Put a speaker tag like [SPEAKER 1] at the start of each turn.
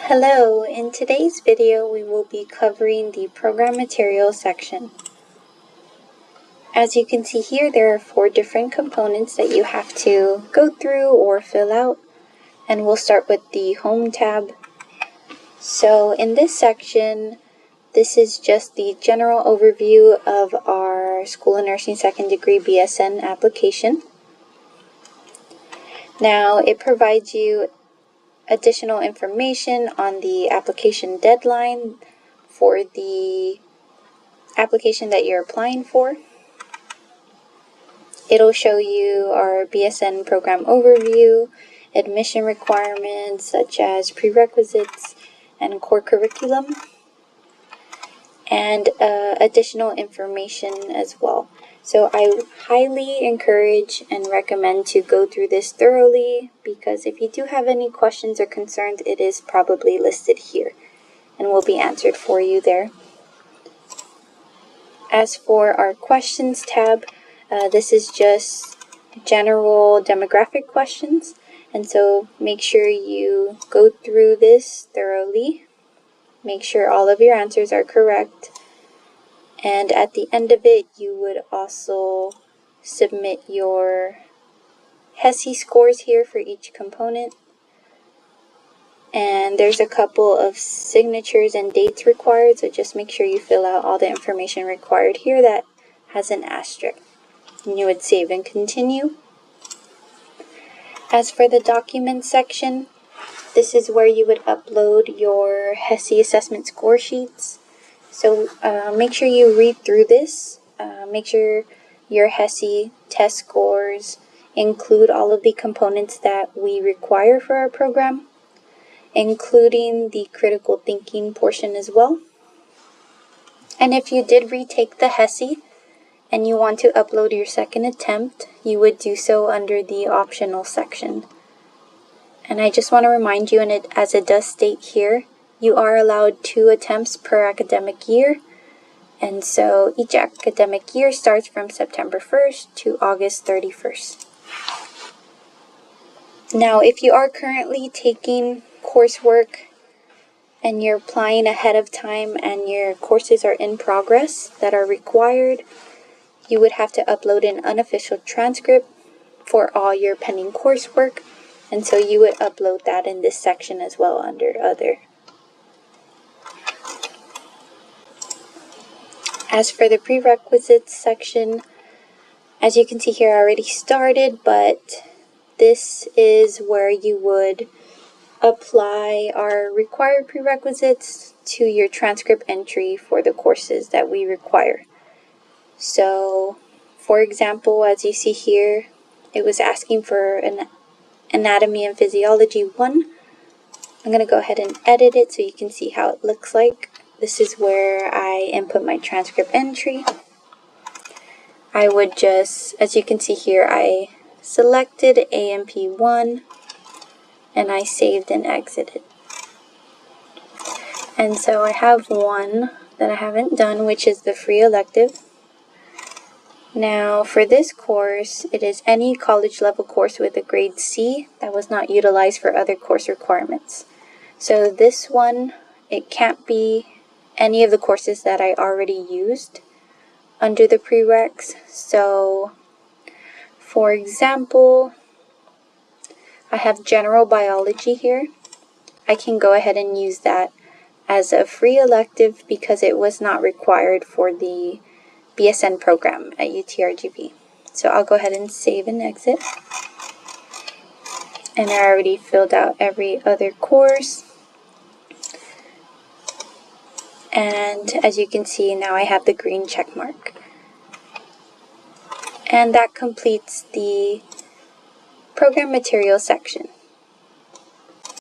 [SPEAKER 1] Hello, in today's video we will be covering the program materials section. As you can see here, there are 4 different components that you have to go through or fill out, and we'll start with the Home tab. So in this section, this is just the general overview of our School of Nursing Second Degree BSN application. Now it provides you additional information on the application deadline for the application that you're applying for. It'll show you our BSN program overview, admission requirements such as prerequisites and core curriculum, and additional information as well. So I highly encourage and recommend to go through this thoroughly, because if you do have any questions or concerns, it is probably listed here and will be answered for you there. As for our questions tab, this is just general demographic questions, and so make sure you go through this thoroughly. Make sure all of your answers are correct. And at the end of it, you would also submit your HESI scores here for each component. And there's a couple of signatures and dates required, so just make sure you fill out all the information required here that has an asterisk. And you would save and continue. As for the documents section, this is where you would upload your HESI assessment score sheets. So make sure you read through this. Make sure your HESI test scores include all of the components that we require for our program, including the critical thinking portion as well. And if you did retake the HESI and you want to upload your second attempt, you would do so under the optional section. And I just want to remind you, as it does state here, you are allowed 2 attempts per academic year, and so each academic year starts from September 1st to August 31st. Now, if you are currently taking coursework and you're applying ahead of time and your courses are in progress that are required, you would have to upload an unofficial transcript for all your pending coursework, and so you would upload that in this section as well under Other. As for the prerequisites section, as you can see here, I already started, but this is where you would apply our required prerequisites to your transcript entry for the courses that we require. So, for example, as you see here, it was asking for an Anatomy and Physiology 1. I'm going to go ahead and edit it so you can see how it looks like. This is where I input my transcript entry. I would just, as you can see here, I selected AMP1 and I saved and exited. And so I have one that I haven't done, which is the free elective. Now for this course, it is any college level course with a grade C that was not utilized for other course requirements. So this one, it can't be any of the courses that I already used under the prereqs. So, for example, I have general biology here. I can go ahead and use that as a free elective because it was not required for the BSN program at UTRGV. So I'll go ahead and save and exit. And I already filled out every other course. And as you can see, now I have the green check mark. And that completes the program material section.